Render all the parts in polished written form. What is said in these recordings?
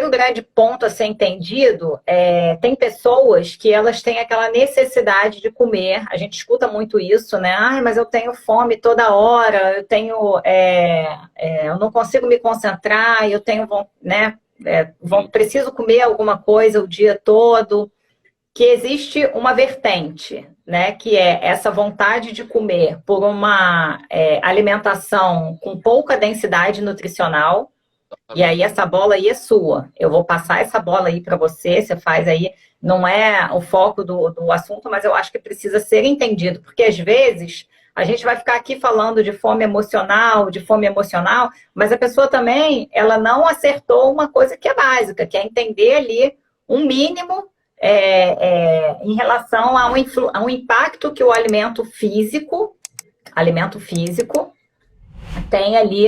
primeiro grande ponto a ser entendido tem pessoas que elas têm aquela necessidade de comer. A gente escuta muito isso, né? Ai, mas eu tenho fome toda hora, eu não consigo me concentrar, eu tenho, né? Preciso comer alguma coisa o dia todo. Que existe uma vertente, né, que é essa vontade de comer por uma alimentação com pouca densidade nutricional, e aí essa bola aí é sua. Eu vou passar essa bola aí para você, você faz aí, não é o foco do assunto, mas eu acho que precisa ser entendido, porque às vezes a gente vai ficar aqui falando de fome emocional, mas a pessoa também, ela não acertou uma coisa que é básica, que é entender ali um mínimo em relação a um impacto que o alimento físico tem ali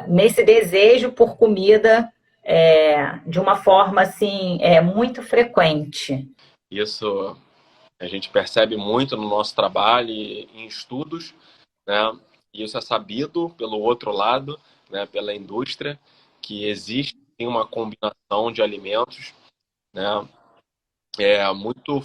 nesse desejo por comida de uma forma assim muito frequente. Isso a gente percebe muito no nosso trabalho e em estudos, né? E isso é sabido pelo outro lado, né? Pela indústria, que existe uma combinação de alimentos, né? Muito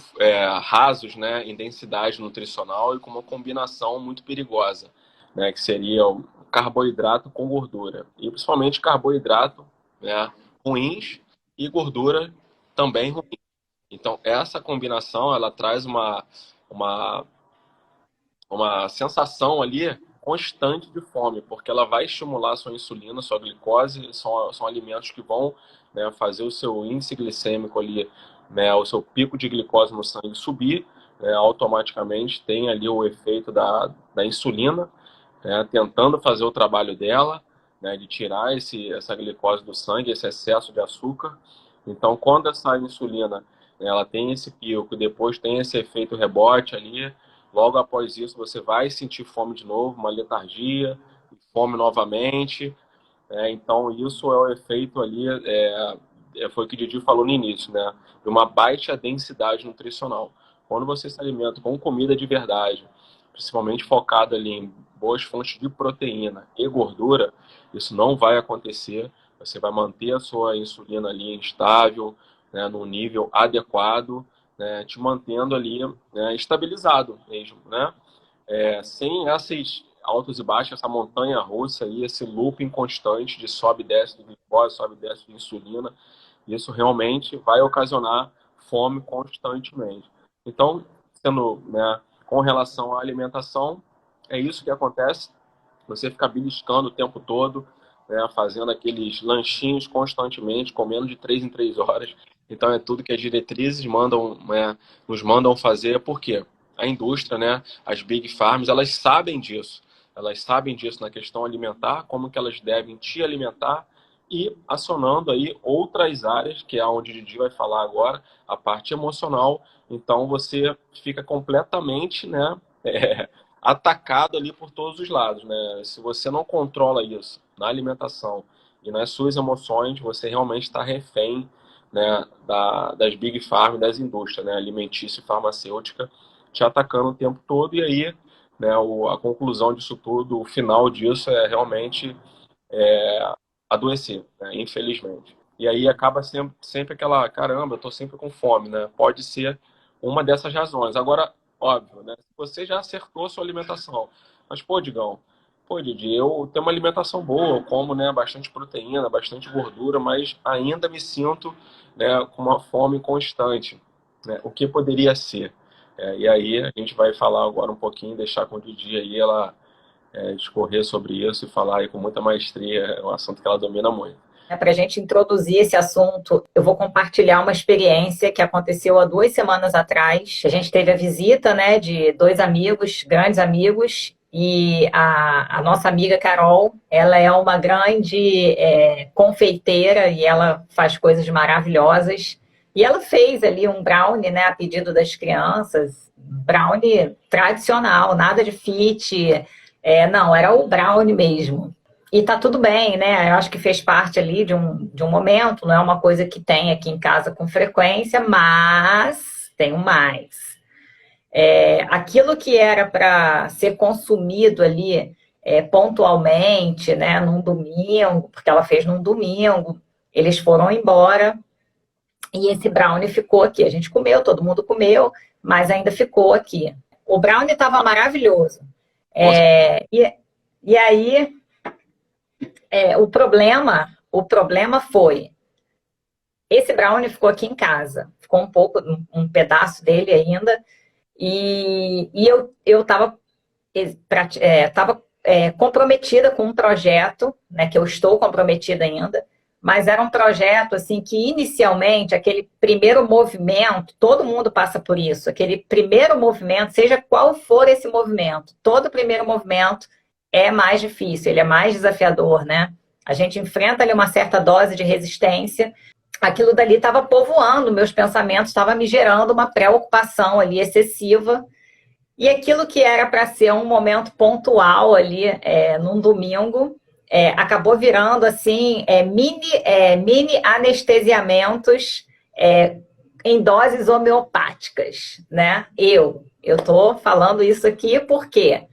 rasos, né, em densidade nutricional e com uma combinação muito perigosa, né, que seria o carboidrato com gordura. E principalmente carboidrato, né, ruins e gordura também ruim. Então, essa combinação, ela traz uma, uma sensação ali constante de fome, porque ela vai estimular a sua insulina, a sua glicose, são alimentos que vão, né, fazer o seu índice glicêmico ali, né, o seu pico de glicose no sangue subir, né, automaticamente tem ali o efeito da insulina, né, tentando fazer o trabalho dela, né, de tirar essa glicose do sangue, esse excesso de açúcar. Então, quando essa insulina, né, ela tem esse pico, depois tem esse efeito rebote ali, logo após isso você vai sentir fome de novo, uma letargia, fome novamente. Então, isso é o efeito ali, foi o que o Didi falou no início, né? De uma baixa densidade nutricional. Quando você se alimenta com comida de verdade, principalmente focado ali em boas fontes de proteína e gordura, isso não vai acontecer. Você vai manter a sua insulina ali estável, né, num nível adequado, né, te mantendo ali, né, estabilizado mesmo, né? Sem esses altos e baixos, essa montanha russa aí, esse looping constante de sobe e desce de glicose, sobe e desce de insulina, isso realmente vai ocasionar fome constantemente. Então, né, com relação à alimentação, é isso que acontece. Você fica beliscando o tempo todo, né, fazendo aqueles lanchinhos constantemente, comendo de 3 em 3 horas. Então, é tudo que as diretrizes nos mandam fazer. Por quê? A indústria, né, as big farms, elas sabem disso. Elas sabem disso na questão alimentar, como que elas devem te alimentar e acionando aí outras áreas, que é onde o Didi vai falar agora, a parte emocional. Então, você fica completamente, né, atacado ali por todos os lados, né? Se você não controla isso na alimentação e nas suas emoções, você realmente está refém, né, das big farm, das indústrias, né, alimentícia e farmacêutica, te atacando o tempo todo. E aí, né, a conclusão disso tudo, o final disso é realmente adoecer, né, infelizmente. E aí acaba sempre aquela, caramba, eu tô sempre com fome, né? Pode ser uma dessas razões. Agora, óbvio, né? Se você já acertou a sua alimentação, mas, pô, Digão, pô, Didi, eu tenho uma alimentação boa, eu como, né, bastante proteína, bastante gordura, mas ainda me sinto, né, com uma fome constante, né? O que poderia ser? E aí a gente vai falar agora um pouquinho, deixar com o Didi aí ela discorrer sobre isso e falar aí com muita maestria, é um assunto que ela domina muito. Para a gente introduzir esse assunto, eu vou compartilhar uma experiência que aconteceu há 2 semanas atrás. A gente teve a visita, né, de 2 amigos, grandes amigos, e a nossa amiga Carol, ela é uma grande confeiteira e ela faz coisas maravilhosas. E ela fez ali um brownie, né, a pedido das crianças, brownie tradicional, nada de fit, não, era o brownie mesmo. E tá tudo bem, né? Eu acho que fez parte ali de um momento, não é uma coisa que tem aqui em casa com frequência, mas tem um mais. Aquilo que era para ser consumido ali pontualmente, né, num domingo, porque ela fez num domingo, Eles foram embora e esse brownie ficou aqui. A gente comeu, todo mundo comeu, mas ainda ficou aqui. O brownie estava maravilhoso. E aí, o problema foi, esse brownie ficou aqui em casa. Ficou um pedaço dele ainda. E eu estava comprometida com um projeto, né, que eu estou comprometida ainda, mas era um projeto assim que inicialmente, aquele primeiro movimento, todo mundo passa por isso, aquele primeiro movimento, seja qual for esse movimento, todo primeiro movimento é mais difícil, ele é mais desafiador, né? A gente enfrenta ali uma certa dose de resistência. Aquilo dali estava povoando meus pensamentos, estava me gerando uma preocupação ali excessiva. E aquilo que era para ser um momento pontual ali, num domingo, acabou virando assim, mini anestesiamentos em doses homeopáticas, né? Eu estou falando isso aqui porque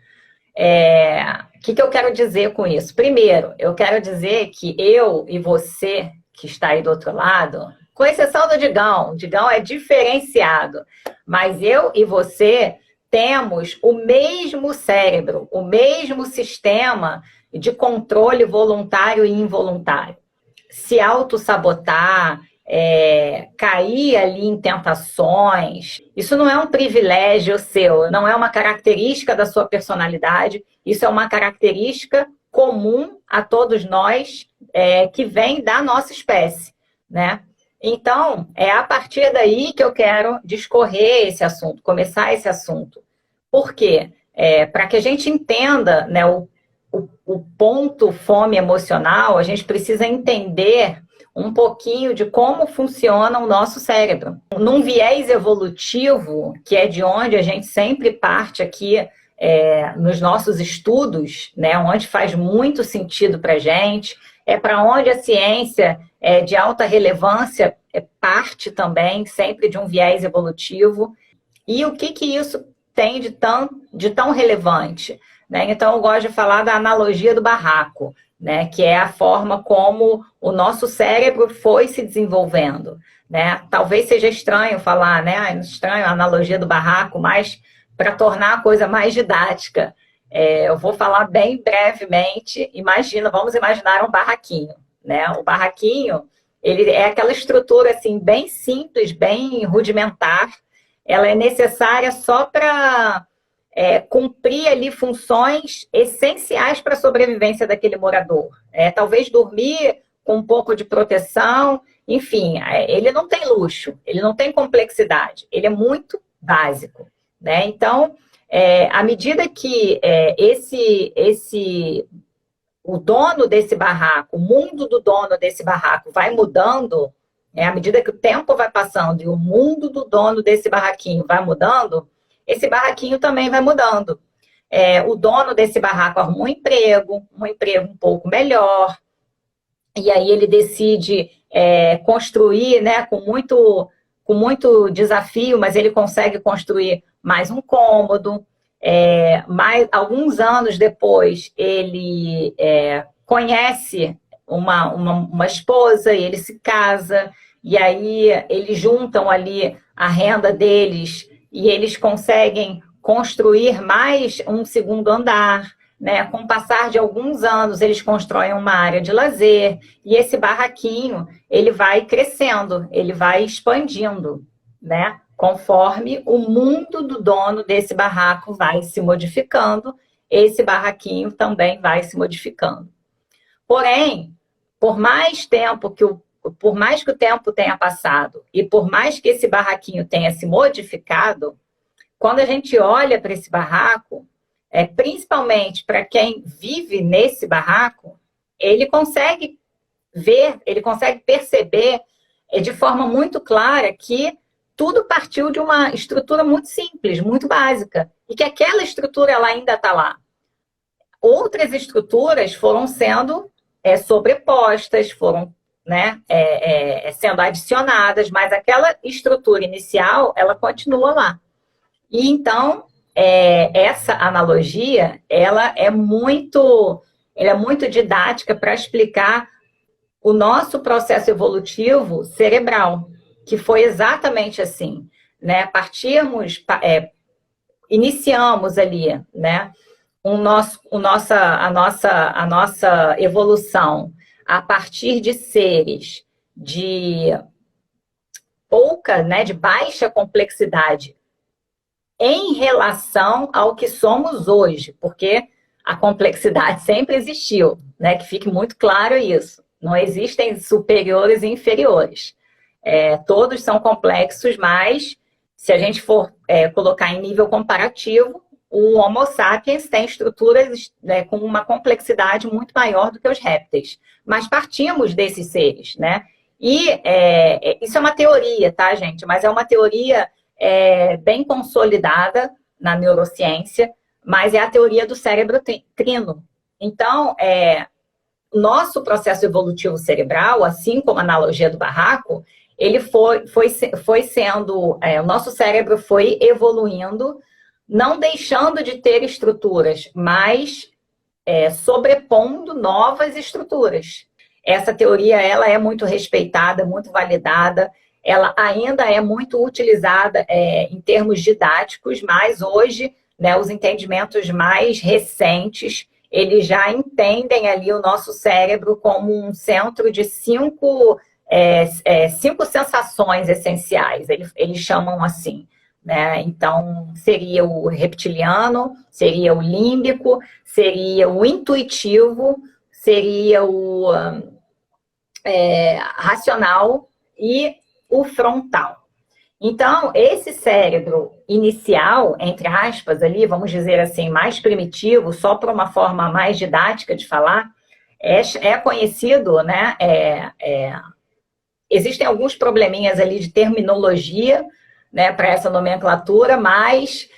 o que eu quero dizer com isso? Primeiro, eu quero dizer que eu e você que está aí do outro lado, com exceção do Digão é diferenciado, mas eu e você temos o mesmo cérebro, o mesmo sistema de controle voluntário e involuntário. Se autossabotar, cair ali em tentações, isso não é um privilégio seu, não é uma característica da sua personalidade, isso é uma característica comum a todos nós que vem da nossa espécie, né? Então, é a partir daí que eu quero discorrer esse assunto, começar esse assunto. Por quê? Para que a gente entenda, né, o ponto fome emocional, a gente precisa entender um pouquinho de como funciona o nosso cérebro. Num viés evolutivo, que é de onde a gente sempre parte aqui nos nossos estudos, né, onde faz muito sentido para a gente, para onde a ciência de alta relevância parte também, sempre de um viés evolutivo. E o que isso tem de tão relevante? Né? Então, eu gosto de falar da analogia do barraco, né, que é a forma como o nosso cérebro foi se desenvolvendo, né? Talvez seja estranho falar, né, estranho a analogia do barraco, mas para tornar a coisa mais didática, eu vou falar bem brevemente. Vamos imaginar um barraquinho, né? O barraquinho, ele é aquela estrutura assim bem simples, bem rudimentar. Ela é necessária só para cumprir ali funções essenciais para a sobrevivência daquele morador. Talvez dormir com um pouco de proteção, enfim, ele não tem luxo, ele não tem complexidade, ele é muito básico, né? Então, à medida que o dono desse barraco, o mundo do dono desse barraco vai mudando, à medida que o tempo vai passando e o mundo do dono desse barraquinho vai mudando, esse barraquinho também vai mudando. O dono desse barraco arruma um emprego um pouco melhor, e aí ele decide construir, né, com muito desafio, mas ele consegue construir mais um cômodo. Alguns anos depois, ele conhece uma esposa e ele se casa, e aí eles juntam ali a renda deles e eles conseguem construir mais um segundo andar, né? Com o passar de alguns anos, eles constroem uma área de lazer e esse barraquinho, ele vai crescendo, ele vai expandindo, né? Conforme o mundo do dono desse barraco vai se modificando, esse barraquinho também vai se modificando. Porém, por mais que o tempo tenha passado e por mais que esse barraquinho tenha se modificado, quando a gente olha para esse barraco, principalmente para quem vive nesse barraco, ele consegue ver, ele consegue perceber de forma muito clara que tudo partiu de uma estrutura muito simples, muito básica, e que aquela estrutura ela ainda está lá. Outras estruturas foram sendo sobrepostas, foram, né, sendo adicionadas, mas aquela estrutura inicial, ela continua lá. E então, essa analogia, ela é muito didática para explicar o nosso processo evolutivo cerebral, que foi exatamente assim, né? Iniciamos ali, né? A nossa evolução a partir de seres de pouca, né, de baixa complexidade em relação ao que somos hoje, porque a complexidade sempre existiu, né? Que fique muito claro isso. Não existem superiores e inferiores. Todos são complexos, mas se a gente for colocar em nível comparativo, o Homo sapiens tem estruturas, né, com uma complexidade muito maior do que os répteis. Mas partimos desses seres, né? E isso é uma teoria, tá, gente? Mas é uma teoria bem consolidada na neurociência, mas é a teoria do cérebro trino. Então, nosso processo evolutivo cerebral, assim como a analogia do barraco, ele foi sendo, o nosso cérebro foi evoluindo, não deixando de ter estruturas, mas sobrepondo novas estruturas. Essa teoria, ela é muito respeitada, muito validada, ela ainda é muito utilizada em termos didáticos, mas hoje, né, os entendimentos mais recentes, eles já entendem ali o nosso cérebro como um centro de cinco sensações essenciais, eles chamam assim, né? Então, seria o reptiliano, seria o límbico, seria o intuitivo, seria o racional e o frontal. Então, esse cérebro inicial, entre aspas, ali, vamos dizer assim, mais primitivo, só por uma forma mais didática de falar, é conhecido, né? Existem alguns probleminhas ali de terminologia, né, para essa nomenclatura, mas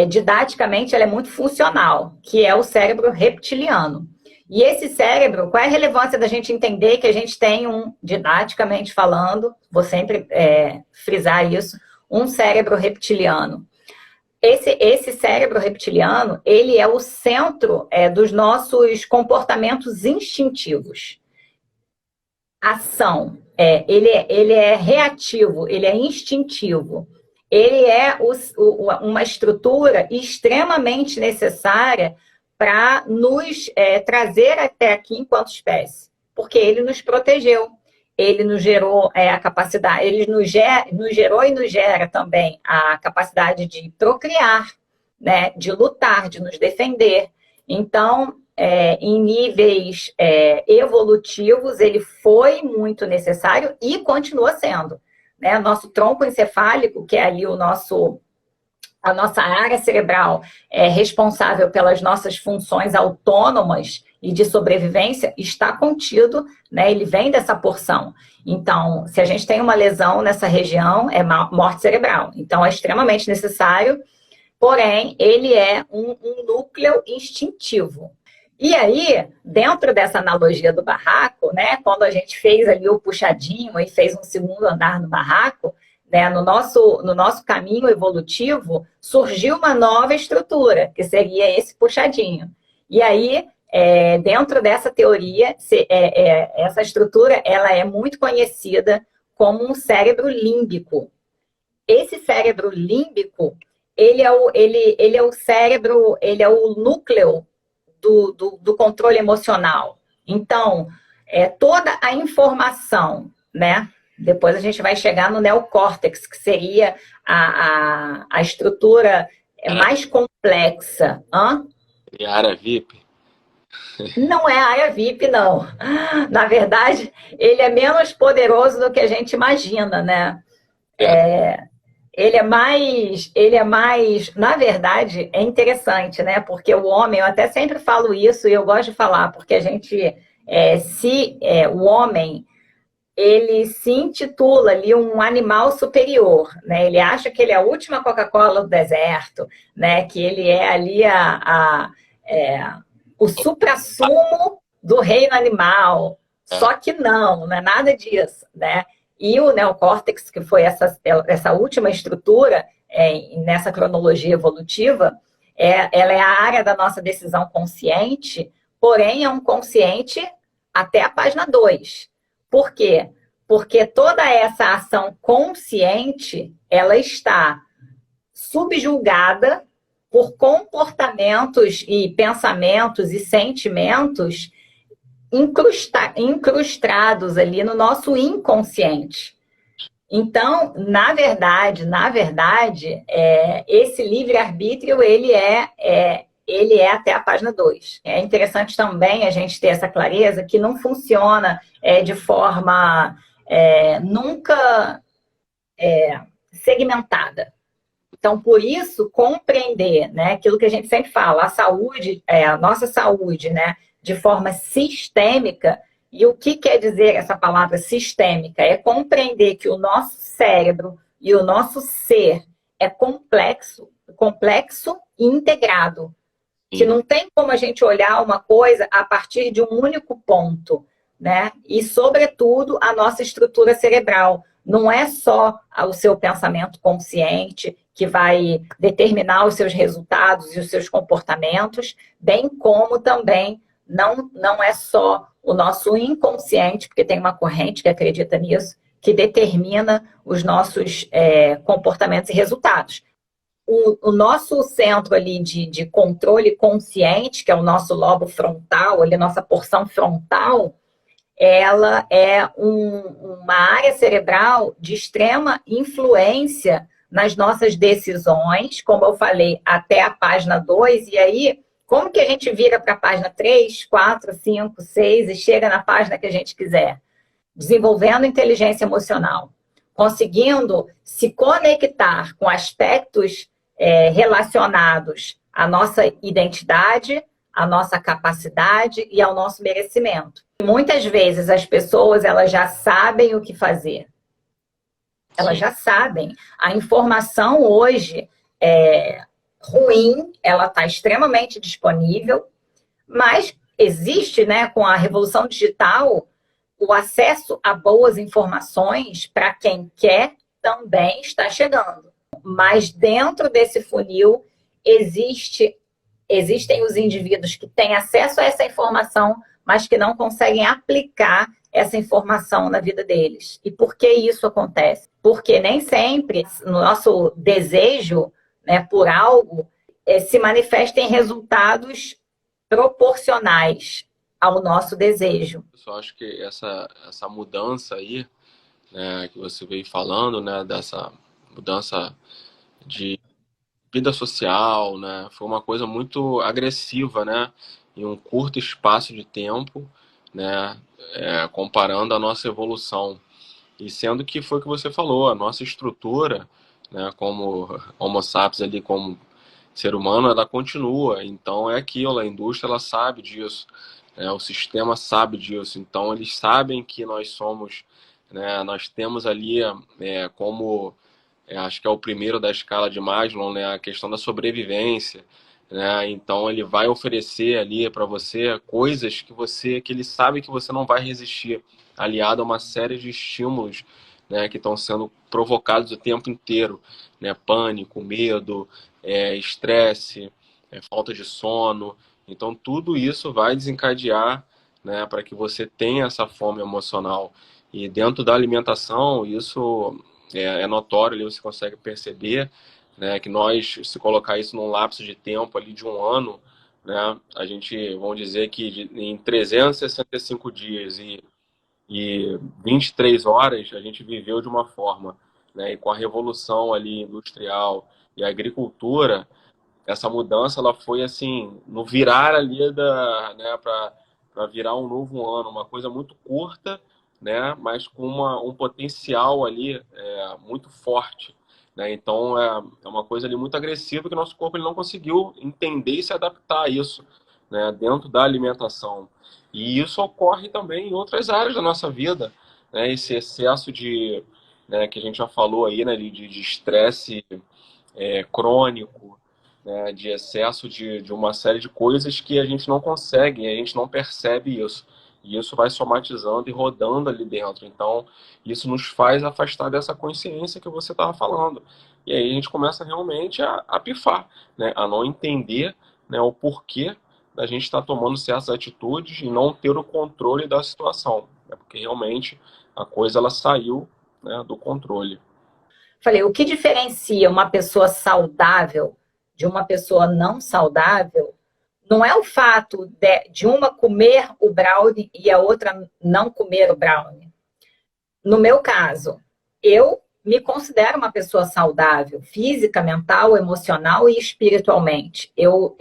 didaticamente ela é muito funcional, que é o cérebro reptiliano. E esse cérebro, qual é a relevância da gente entender que a gente tem didaticamente falando, vou sempre frisar isso, um cérebro reptiliano. Esse cérebro reptiliano, ele é o centro dos nossos comportamentos instintivos. Ação, ele é reativo, ele é instintivo. Ele é uma estrutura extremamente necessária para nos trazer até aqui enquanto espécie, porque ele nos protegeu, ele nos gerou a capacidade, ele nos gerou e nos gera também a capacidade de procriar, né, de lutar, de nos defender. Então, em níveis evolutivos, ele foi muito necessário e continua sendo, né? Nosso tronco encefálico, que é ali a nossa área cerebral responsável pelas nossas funções autônomas e de sobrevivência, está contido, né? Ele vem dessa porção. Então, se a gente tem uma lesão nessa região, é morte cerebral. Então, é extremamente necessário, porém, ele é um núcleo instintivo. E aí, dentro dessa analogia do barraco, né? Quando a gente fez ali o puxadinho e fez um segundo andar no barraco, né, no nosso caminho evolutivo, surgiu uma nova estrutura, que seria esse puxadinho. E aí, dentro dessa teoria, essa estrutura ela é muito conhecida como um cérebro límbico. Esse cérebro límbico, ele é o cérebro, ele é o núcleo do controle emocional. Então, toda a informação, né? Depois a gente vai chegar no neocórtex, que seria a estrutura mais complexa. E a área VIP? Não é a área VIP, não. Na verdade, ele é menos poderoso do que a gente imagina, né? Ele é mais, na verdade, é interessante, né? Porque o homem, eu até sempre falo isso e eu gosto de falar, porque a gente, o homem, ele se intitula ali um animal superior, né? Ele acha que ele é a última Coca-Cola do deserto, né? Que ele é ali o suprassumo do reino animal. Só que não é nada disso, né? E o neocórtex, que foi essa última estrutura nessa cronologia evolutiva, ela é a área da nossa decisão consciente, porém é um consciente até a página 2. Por quê? Porque toda essa ação consciente, ela está subjugada por comportamentos e pensamentos e sentimentos incrustados ali no nosso inconsciente. Então, na verdade, esse livre-arbítrio, ele é até a página 2. É interessante também a gente ter essa clareza que não funciona de forma nunca segmentada. Então, por isso, compreender, né, aquilo que a gente sempre fala, a saúde, a nossa saúde, né, de forma sistêmica. E o que quer dizer essa palavra sistêmica? É compreender que o nosso cérebro e o nosso ser é complexo e integrado. Que não tem como a gente olhar uma coisa a partir de um único ponto, né? E, sobretudo, a nossa estrutura cerebral. Não é só o seu pensamento consciente que vai determinar os seus resultados e os seus comportamentos, bem como também não é só o nosso inconsciente, porque tem uma corrente que acredita nisso, que determina os nossos comportamentos e resultados. O nosso centro ali de controle consciente, que é o nosso lobo frontal, ali, nossa porção frontal, ela é uma área cerebral de extrema influência nas nossas decisões, como eu falei, até a página 2, e aí, como que a gente vira para a página 3, 4, 5, 6 e chega na página que a gente quiser? Desenvolvendo inteligência emocional, conseguindo se conectar com aspectos relacionados à nossa identidade, à nossa capacidade e ao nosso merecimento. Muitas vezes as pessoas elas já sabem o que fazer. Elas já sabem. A informação hoje é ruim, ela está extremamente disponível, mas existe, né, com a revolução digital, o acesso a boas informações para quem quer também está chegando. Mas dentro desse funil existem os indivíduos que têm acesso a essa informação, mas que não conseguem aplicar essa informação na vida deles. E por que isso acontece? Porque nem sempre o nosso desejo, né, por algo se manifesta em resultados proporcionais ao nosso desejo. Eu só acho que essa mudança aí, né, que você veio falando, né, dessa mudança de vida social, né, foi uma coisa muito agressiva, né, em um curto espaço de tempo, né, comparando a nossa evolução. E sendo que foi o que você falou, a nossa estrutura, né, como Homo sapiens ali, como ser humano, ela continua. Então é aquilo, a indústria ela sabe disso, né, o sistema sabe disso. Então eles sabem que nós somos, né, nós temos ali como acho que é o primeiro da escala de Maslow, né, a questão da sobrevivência, né? Então ele vai oferecer ali para você coisas que ele sabe que você não vai resistir, aliado a uma série de estímulos, né, que estão sendo provocados o tempo inteiro, né? Pânico, medo, estresse, falta de sono. Então tudo isso vai desencadear, né, para que você tenha essa fome emocional. E dentro da alimentação, isso é notório, ali você consegue perceber, né, que nós, se colocar isso num lapso de tempo ali de um ano, né, a gente, vamos dizer que em 365 dias e 23 horas, a gente viveu de uma forma, né, e com a revolução ali industrial e a agricultura, essa mudança ela foi assim, no virar ali né, para virar um novo ano, uma coisa muito curta, né, mas com um potencial ali muito forte, né? Então é uma coisa ali muito agressiva que o nosso corpo ele não conseguiu entender e se adaptar a isso, né, dentro da alimentação. E isso ocorre também em outras áreas da nossa vida, né? Esse excesso né, que a gente já falou aí, né, de estresse crônico, né, de excesso de uma série de coisas que a gente não consegue, a gente não percebe isso. E isso vai somatizando e rodando ali dentro. Então, isso nos faz afastar dessa consciência que você estava falando. E aí a gente começa realmente a pifar, né, a não entender, né, o porquê da gente estar tomando certas atitudes e não ter o controle da situação. né? Porque realmente a coisa ela saiu, né, do controle. Falei, o que diferencia uma pessoa saudável de uma pessoa não saudável não é o fato de uma comer o brownie e a outra não comer o brownie. No meu caso, eu me considero uma pessoa saudável, física, mental, emocional e espiritualmente. Eu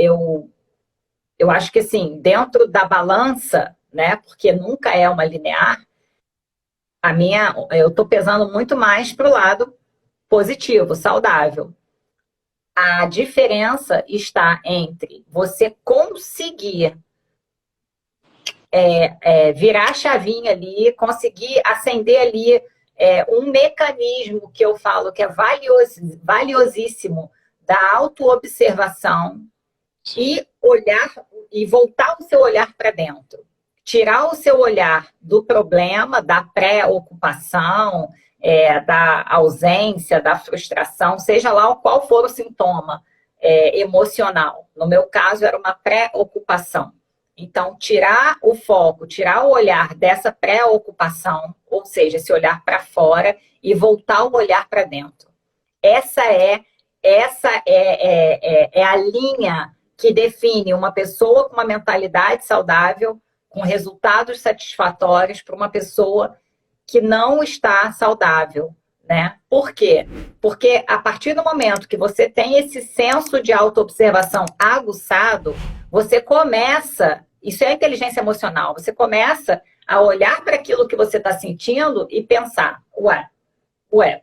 acho que, assim, dentro da balança, né, porque nunca é uma linear, eu estou pesando muito mais para o lado positivo, saudável. A diferença está entre você conseguir virar a chavinha ali, conseguir acender ali um mecanismo que eu falo que é valiosíssimo da autoobservação e olhar e voltar o seu olhar para dentro. Tirar o seu olhar do problema, da preocupação, da ausência, da frustração, seja lá qual for o sintoma emocional. No meu caso, era uma preocupação. Então, tirar o foco, tirar o olhar dessa preocupação, ou seja, esse olhar para fora e voltar o olhar para dentro. Essa é a linha que define uma pessoa com uma mentalidade saudável, com resultados satisfatórios para uma pessoa que não está saudável, né? Por quê? Porque a partir do momento que você tem esse senso de autoobservação aguçado, você começa, isso é inteligência emocional, você começa a olhar para aquilo que você está sentindo e pensar,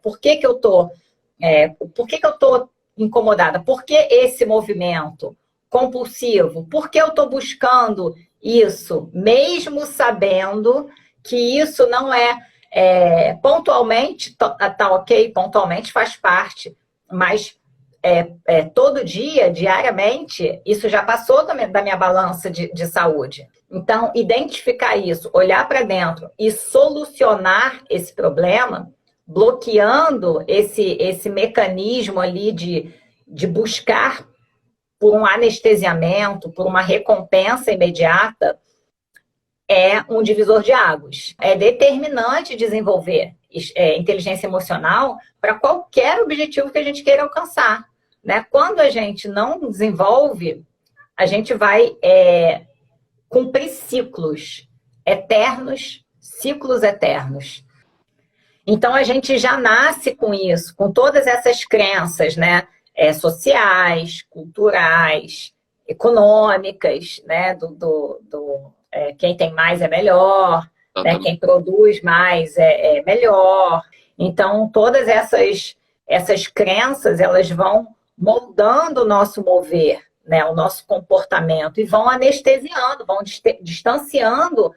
por que que eu tô incomodada? Por que esse movimento compulsivo? Por que eu estou buscando isso, mesmo sabendo que isso não pontualmente, tá ok, pontualmente faz parte, mas todo dia, diariamente, isso já passou da minha balança de saúde. Então, identificar isso, olhar para dentro e solucionar esse problema, bloqueando esse mecanismo ali de buscar por um anestesiamento, por uma recompensa imediata, é um divisor de águas. É determinante desenvolver inteligência emocional para qualquer objetivo que a gente queira alcançar, né? Quando a gente não desenvolve, a gente vai cumprir ciclos eternos. Então, a gente já nasce com isso, com todas essas crenças, né? Sociais, culturais, econômicas, né? Quem tem mais é melhor, né? Quem produz mais é melhor. Então, todas essas crenças, elas vão moldando o nosso mover, né? O nosso comportamento, e vão anestesiando, vão distanciando,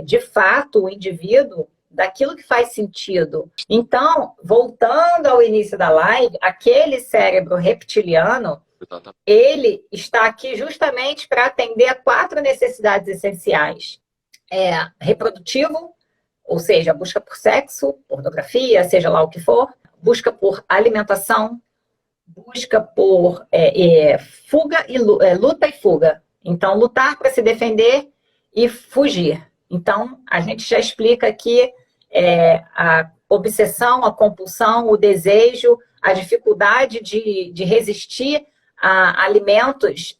de fato, o indivíduo daquilo que faz sentido. Então, voltando ao início da live, aquele cérebro reptiliano, ele está aqui justamente para atender a 4 necessidades essenciais. Reprodutivo, ou seja, busca por sexo, pornografia, seja lá o que for. Busca por alimentação, busca por fuga e luta e fuga. Então, lutar para se defender e fugir. Então, a gente já explica aqui a obsessão, a compulsão, o desejo, a dificuldade de resistir a alimentos,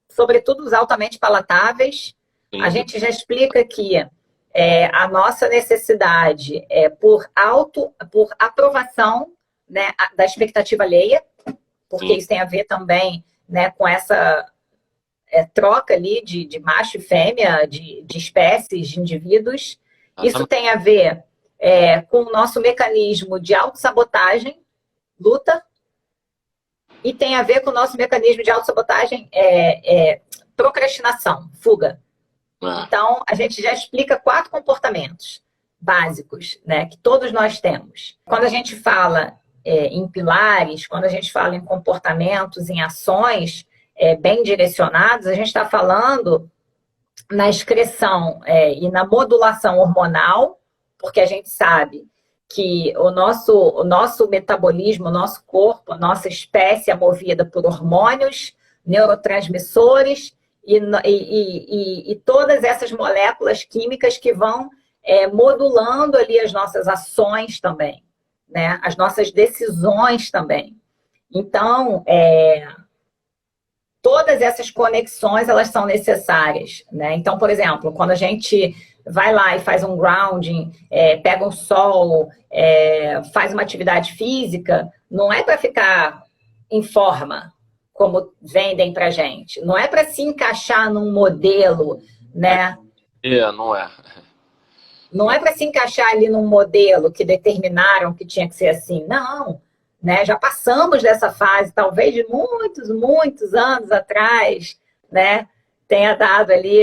sobretudo os altamente palatáveis. Sim. A gente já explica aqui a nossa necessidade por aprovação, né, da expectativa alheia, porque Sim. Isso tem a ver também, né, com essa troca ali de macho e fêmea, de espécies, de indivíduos. Isso tem a ver com o nosso mecanismo de autossabotagem, luta, e tem a ver com o nosso mecanismo de autossabotagem, procrastinação, fuga. Então, a gente já explica 4 comportamentos básicos, né, que todos nós temos. Quando a gente fala em pilares, quando a gente fala em comportamentos, em ações bem direcionados, a gente está falando na excreção e na modulação hormonal, porque a gente sabe que o nosso metabolismo, o nosso corpo, a nossa espécie é movida por hormônios, neurotransmissores e todas essas moléculas químicas que vão modulando ali as nossas ações também, né? As nossas decisões também. Então, todas essas conexões, elas são necessárias, né? Então, por exemplo, quando a gente vai lá e faz um grounding, pega um sol, faz uma atividade física, não é para ficar em forma, como vendem pra gente. Não é para se encaixar num modelo, né? Não é. Não é para se encaixar ali num modelo que determinaram que tinha que ser assim. Não, né? Já passamos dessa fase, talvez de muitos, muitos anos atrás, né? Tenha dado ali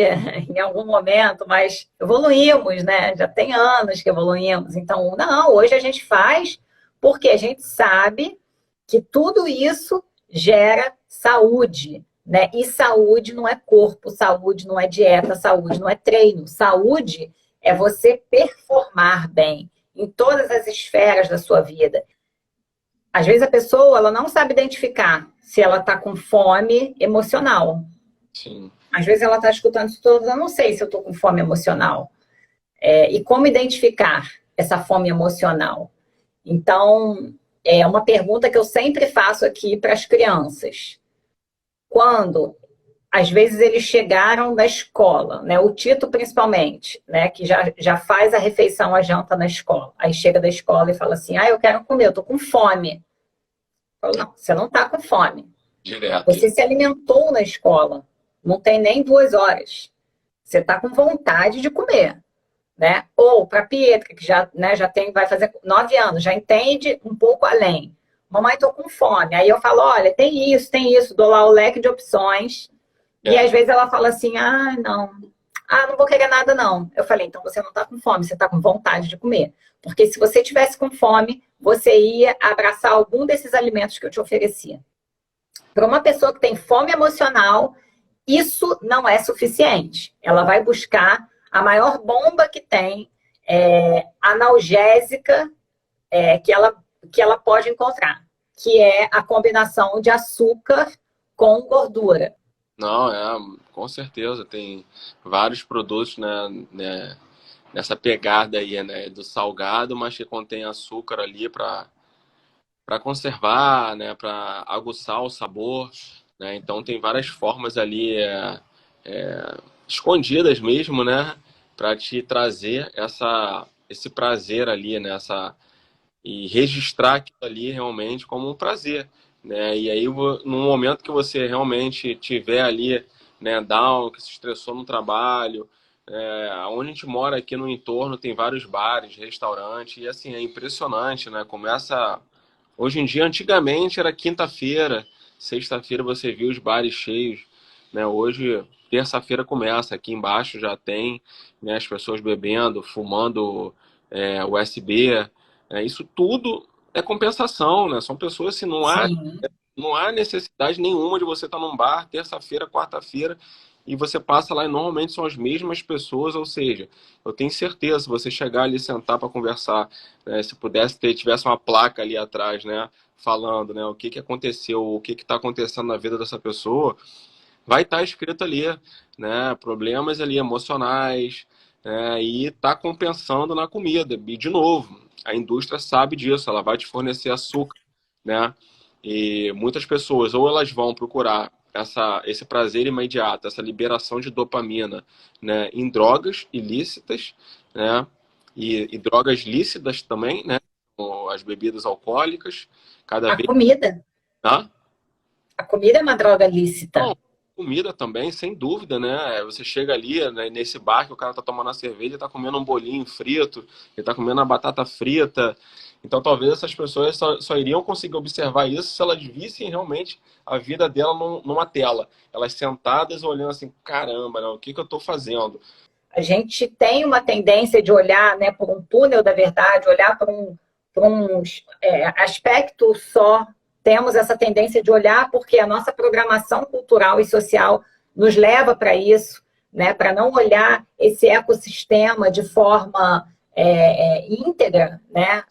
em algum momento, mas evoluímos, né? Já tem anos que evoluímos. Então, não, hoje a gente faz porque a gente sabe que tudo isso gera saúde, né? E saúde não é corpo, saúde não é dieta, saúde não é treino. Saúde é você performar bem em todas as esferas da sua vida. Às vezes a pessoa ela não sabe identificar se ela está com fome emocional. Sim. Às vezes ela está escutando isso tudo, eu não sei se eu estou com fome emocional. E como identificar essa fome emocional? Então, é uma pergunta que eu sempre faço aqui para as crianças. Quando, às vezes, eles chegaram da escola, né? O Tito principalmente, né? Que já faz a refeição, a janta na escola. Aí chega da escola e fala assim, eu quero comer, eu estou com fome. Eu falo, não, você não está com fome. Direto. Você se alimentou na escola. Não tem nem 2 horas. Você está com vontade de comer. Né? Ou para a Pietra, que já vai fazer 9 anos, já entende um pouco além. Mamãe, estou com fome. Aí eu falo, olha, tem isso, dou lá o leque de opções. E às vezes ela fala assim, não vou querer nada não. Eu falei, então você não está com fome, você está com vontade de comer. Porque se você tivesse com fome, você ia abraçar algum desses alimentos que eu te oferecia. Para uma pessoa que tem fome emocional, isso não é suficiente. Ela vai buscar a maior bomba que tem, analgésica, que ela pode encontrar, que é a combinação de açúcar com gordura. Não, com certeza. Tem vários produtos, né, nessa pegada aí, né, do salgado, mas que contém açúcar ali para conservar, né, para aguçar o sabor, né? Então tem várias formas ali escondidas mesmo, né, para te trazer esse prazer ali, né, e registrar aquilo ali realmente como um prazer, né? E aí no momento que você realmente tiver ali, né, down, que se estressou no trabalho, onde a gente mora aqui no entorno tem vários bares, restaurantes, e assim, é impressionante, né? Começa hoje em dia, antigamente era quinta-feira, sexta-feira você viu os bares cheios, né? Hoje, terça-feira começa, aqui embaixo já tem, né, as pessoas bebendo, fumando USB. Isso tudo é compensação, né? São pessoas que Sim. não há necessidade nenhuma de você estar num bar terça-feira, quarta-feira, e você passa lá e normalmente são as mesmas pessoas, ou seja, eu tenho certeza, se você chegar ali e sentar para conversar, né, se tivesse uma placa ali atrás, né, falando, né, o que aconteceu, o que está acontecendo na vida dessa pessoa, vai estar escrito ali, né, problemas ali emocionais, e está compensando na comida. E, de novo, a indústria sabe disso, ela vai te fornecer açúcar, né? E muitas pessoas, ou elas vão procurar esse prazer imediato, essa liberação de dopamina, né, em drogas ilícitas, né? E drogas lícitas também, né? Como as bebidas alcoólicas, cada A vez. comida. Hã? A comida é uma droga lícita. Não, comida também, sem dúvida, né? Você chega ali, né, nesse bar que o cara tá tomando a cerveja, ele tá comendo um bolinho frito, ele tá comendo uma batata frita. Então, talvez essas pessoas só iriam conseguir observar isso se elas vissem realmente a vida dela numa tela. Elas sentadas olhando assim, caramba, né, o que eu tô fazendo? A gente tem uma tendência de olhar, né, por um túnel da verdade, olhar por um aspecto só. Temos essa tendência de olhar porque a nossa programação cultural e social nos leva para isso, né, para não olhar esse ecossistema de forma íntegra, né,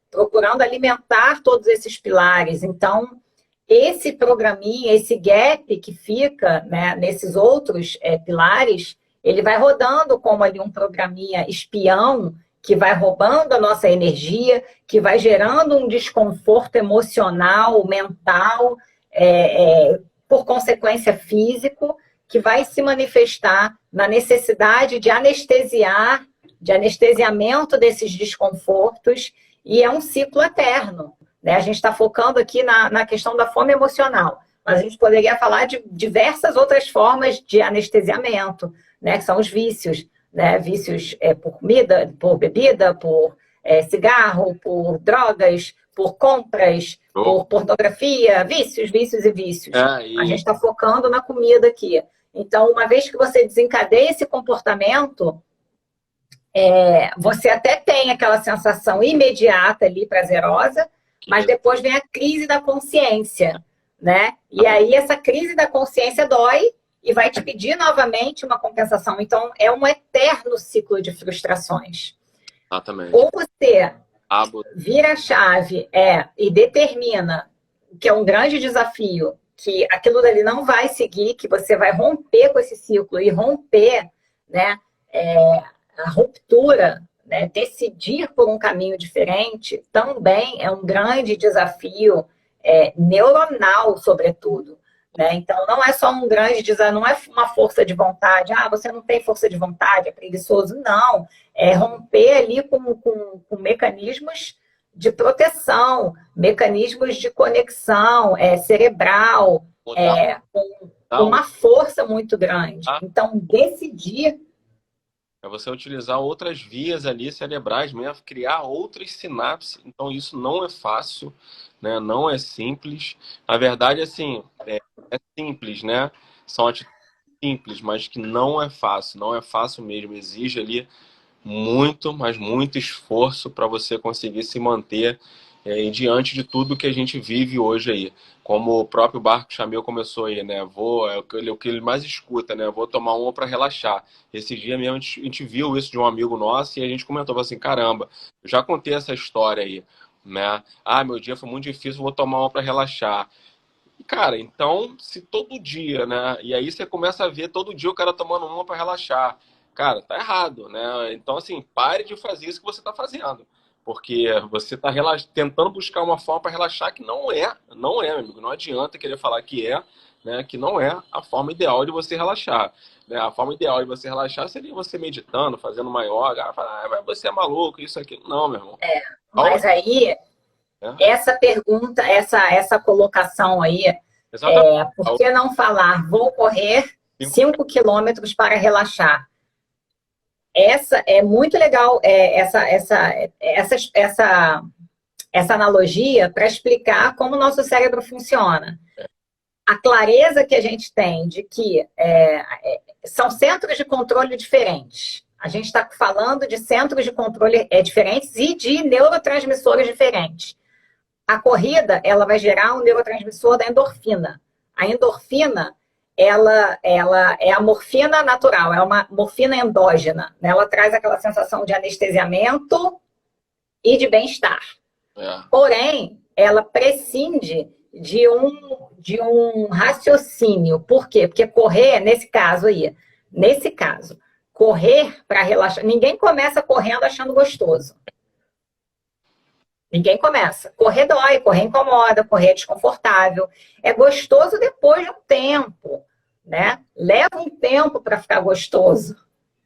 procurando alimentar todos esses pilares. Então, esse programinha, esse gap que fica, né, nesses outros pilares, ele vai rodando como ali um programinha espião que vai roubando a nossa energia, que vai gerando um desconforto emocional, mental, por consequência físico, que vai se manifestar na necessidade de anestesiar, de anestesiamento desses desconfortos, e é um ciclo eterno. Né? A gente está focando aqui na questão da fome emocional, mas a gente poderia falar de diversas outras formas de anestesiamento, né? Que são os vícios, né? Vícios por comida, por bebida, por cigarro, por drogas, por compras, por pornografia, vícios, vícios e vícios. A gente está focando na comida aqui. Então, uma vez que você desencadeia esse comportamento, você até tem aquela sensação imediata ali, prazerosa, mas depois vem a crise da consciência, né? E aí essa crise da consciência dói e vai te pedir novamente uma compensação. Então, é um eterno ciclo de frustrações. Exatamente. Ou você vira a chave e determina, que é um grande desafio, que aquilo dali não vai seguir, que você vai romper com esse ciclo e romper, né, a ruptura, né, decidir por um caminho diferente, também é um grande desafio neuronal, sobretudo. Né? Então, não é só um grande desafio, não é uma força de vontade. Você não tem força de vontade, é preguiçoso. Não, é romper ali com mecanismos de proteção, mecanismos de conexão cerebral, com uma força muito grande. Então, decidir... É você utilizar outras vias ali cerebrais mesmo, criar outras sinapses. Então, isso não é fácil, né? Não é simples. Na verdade, assim, é simples, né? São atitudes simples, mas que não é fácil. Não é fácil mesmo. Exige ali muito, mas muito esforço para você conseguir se manter diante de tudo que a gente vive hoje aí. Como o próprio Marco Chamil começou aí, né? É o que ele mais escuta, né? Vou tomar uma para relaxar. Esse dia mesmo a gente viu isso de um amigo nosso e a gente comentou assim, caramba, eu já contei essa história aí, né? Meu dia foi muito difícil, vou tomar uma para relaxar. Cara, então, se todo dia, né? E aí você começa a ver todo dia o cara tomando uma para relaxar. Cara, tá errado, né? Então, assim, pare de fazer isso que você tá fazendo. Porque você está tentando buscar uma forma para relaxar que não é, meu amigo. Não adianta querer falar que né, que não é a forma ideal de você relaxar. Né? A forma ideal de você relaxar seria você meditando, fazendo uma yoga. Mas você é maluco, isso aqui. Não, meu irmão. Mas aí, essa pergunta, essa colocação aí, por que não falar, vou correr 5 quilômetros para relaxar? Essa é muito legal, essa analogia para explicar como o nosso cérebro funciona. A clareza que a gente tem de que são centros de controle diferentes. A gente está falando de centros de controle diferentes e de neurotransmissores diferentes. A corrida, ela vai gerar um neurotransmissor da endorfina. A endorfina, ela é a morfina natural, é uma morfina endógena. Né? Ela traz aquela sensação de anestesiamento e de bem-estar. Porém, ela prescinde de um raciocínio. Por quê? Porque correr, nesse caso, correr para relaxar... Ninguém começa correndo achando gostoso. Ninguém começa. Correr dói, correr incomoda, correr é desconfortável. É gostoso depois de um tempo, né? Leva um tempo para ficar gostoso,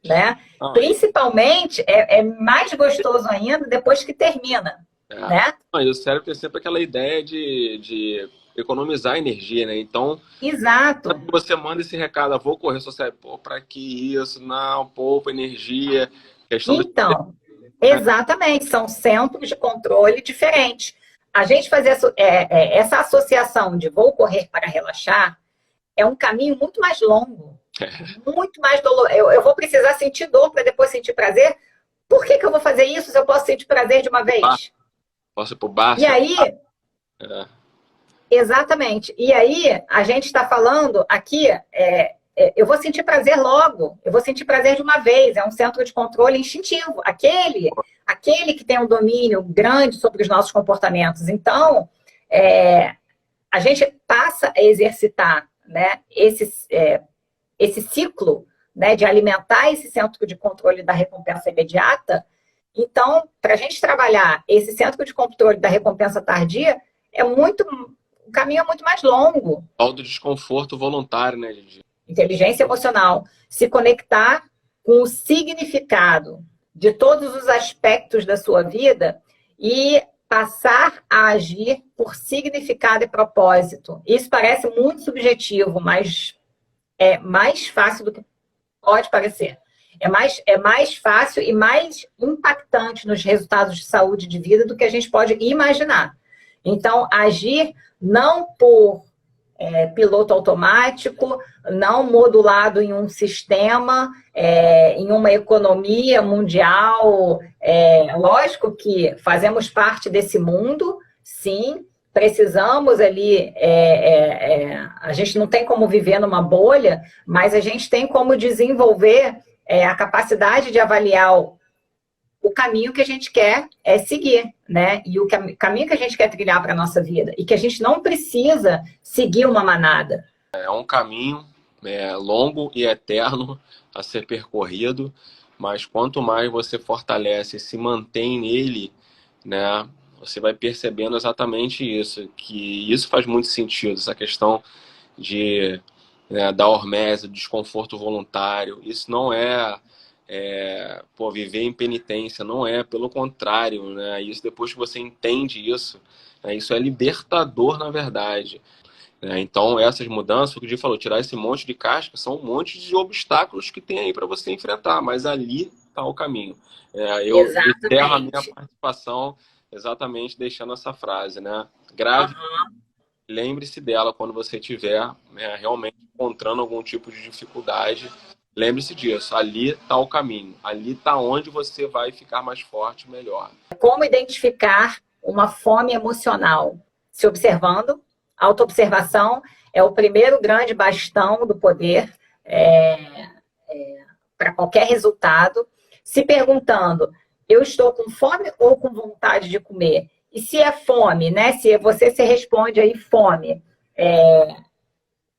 né? Principalmente, é mais gostoso ainda depois que termina, né? E o cérebro tem sempre aquela ideia de economizar energia, né? Então, exato. Você manda esse recado, vou correr, seu cérebro, para que isso? Não, poupa energia. Então... Exatamente, são centros de controle diferentes. A gente fazer essa associação de vou correr para relaxar é um caminho muito mais longo, muito mais doloroso. Eu vou precisar sentir dor para depois sentir prazer. Por que eu vou fazer isso se eu posso sentir prazer de uma vez? Posso ir pro bar? E aí... Exatamente. E aí, a gente está falando aqui... eu vou sentir prazer logo, eu vou sentir prazer de uma vez, é um centro de controle instintivo, aquele que tem um domínio grande sobre os nossos comportamentos. Então, a gente passa a exercitar, né, esse ciclo, né, de alimentar esse centro de controle da recompensa imediata. Então, para a gente trabalhar esse centro de controle da recompensa tardia, o caminho é muito mais longo. Tal do desconforto voluntário, né, Gigi? Inteligência emocional, se conectar com o significado de todos os aspectos da sua vida e passar a agir por significado e propósito. Isso parece muito subjetivo, mas é mais fácil do que pode parecer. É mais fácil e mais impactante nos resultados de saúde de vida do que a gente pode imaginar. Então, agir não por piloto automático, não modulado em um sistema, em uma economia mundial. Lógico que fazemos parte desse mundo, sim, precisamos ali, a gente não tem como viver numa bolha, mas a gente tem como desenvolver a capacidade de avaliar o caminho que a gente quer seguir, né? E o caminho que a gente quer trilhar para a nossa vida. E que a gente não precisa seguir uma manada. É um caminho longo e eterno a ser percorrido, mas quanto mais você fortalece e se mantém nele, né, você vai percebendo exatamente isso, que isso faz muito sentido, essa questão da hormese, do desconforto voluntário. Isso não é viver em penitência, não é, pelo contrário, né? Isso, depois que você entende isso, né, isso é libertador, na verdade. Então, essas mudanças, o que o Di falou, tirar esse monte de casca, são um monte de obstáculos que tem aí para você enfrentar, mas ali está o caminho. Eu encerro a minha participação exatamente deixando essa frase, né? Grave, lembre-se dela quando você estiver realmente encontrando algum tipo de dificuldade. Lembre-se disso, ali está o caminho, ali está onde você vai ficar mais forte, melhor. Como identificar uma fome emocional? Se observando. Autoobservação é o primeiro grande bastão do poder para qualquer resultado. Se perguntando, eu estou com fome ou com vontade de comer? E se é fome, né? Se você se responde aí fome,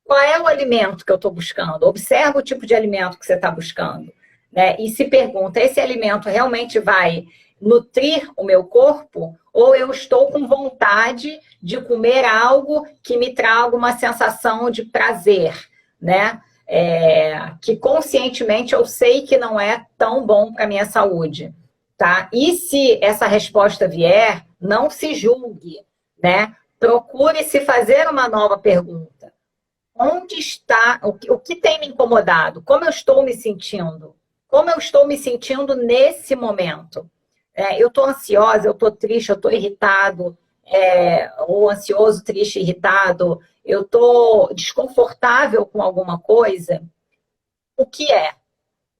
qual é o alimento que eu estou buscando? Observa o tipo de alimento que você está buscando, né? E se pergunta, esse alimento realmente vai nutrir o meu corpo? Ou eu estou com vontade de comer algo que me traga uma sensação de prazer, né? Que conscientemente eu sei que não é tão bom para a minha saúde, tá? E se essa resposta vier, não se julgue, né? Procure se fazer uma nova pergunta. Onde está, o que tem me incomodado? Como eu estou me sentindo? Como eu estou me sentindo nesse momento? Eu estou ansiosa, eu estou triste, eu estou irritado, ou ansioso, triste, irritado, eu estou desconfortável com alguma coisa. O que é?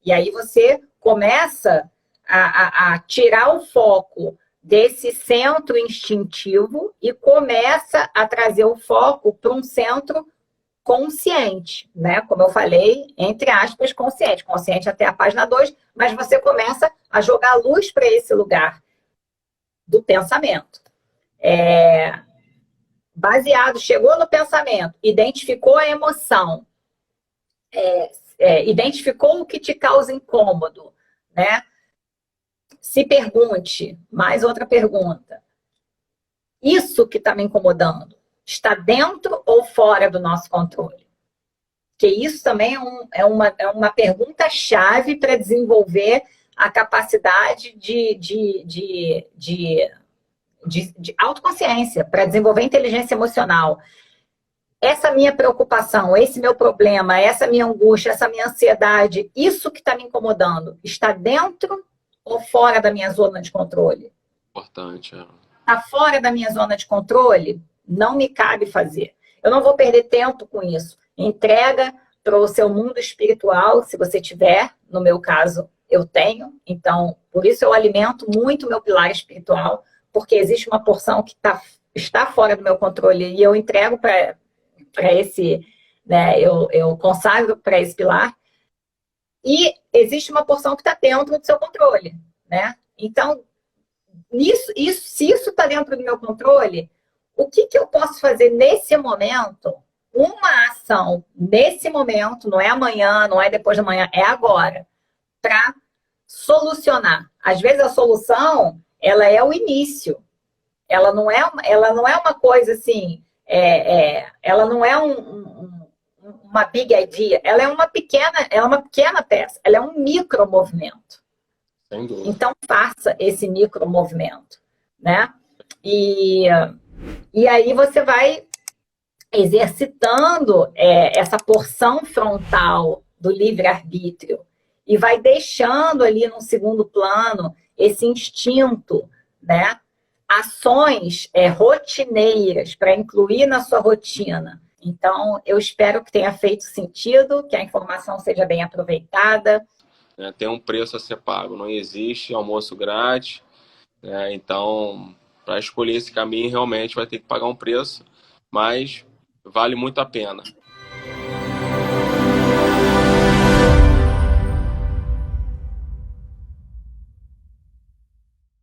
E aí você começa a tirar o foco desse centro instintivo e começa a trazer o foco para um centro consciente, né? Como eu falei, entre aspas, consciente. Consciente até a página 2, mas você começa a jogar luz para esse lugar do pensamento. Baseado, chegou no pensamento, identificou a emoção, identificou o que te causa incômodo, né? Se pergunte, mais outra pergunta. Isso que está me incomodando está dentro ou fora do nosso controle? Porque isso também é uma pergunta-chave para desenvolver a capacidade de autoconsciência, para desenvolver inteligência emocional. Essa minha preocupação, esse meu problema, essa minha angústia, essa minha ansiedade, isso que está me incomodando, está dentro ou fora da minha zona de controle? Importante. Está fora da minha zona de controle? Não me cabe fazer. Eu não vou perder tempo com isso. Entrega para o seu mundo espiritual, se você tiver. No meu caso, eu tenho. Então, por isso eu alimento muito meu pilar espiritual, porque existe uma porção que está fora do meu controle e eu entrego para esse, né, eu consagro para esse pilar. E existe uma porção que está dentro do seu controle, né? Então, se isso está dentro do meu controle, O que eu posso fazer nesse momento? Uma ação nesse momento, não é amanhã, não é depois de amanhã, é agora, para solucionar. Às vezes a solução, ela é o início. Ela não é uma coisa assim, ela não é uma big idea, ela é uma pequena peça, ela é um micro movimento. Sem dúvida. Então faça esse micro movimento, né? E aí você vai exercitando essa porção frontal do livre-arbítrio e vai deixando ali no segundo plano esse instinto, né? Ações rotineiras para incluir na sua rotina. Então, eu espero que tenha feito sentido, que a informação seja bem aproveitada. Tem um preço a ser pago, não existe almoço grátis, né? Então, para escolher esse caminho, realmente vai ter que pagar um preço, mas vale muito a pena.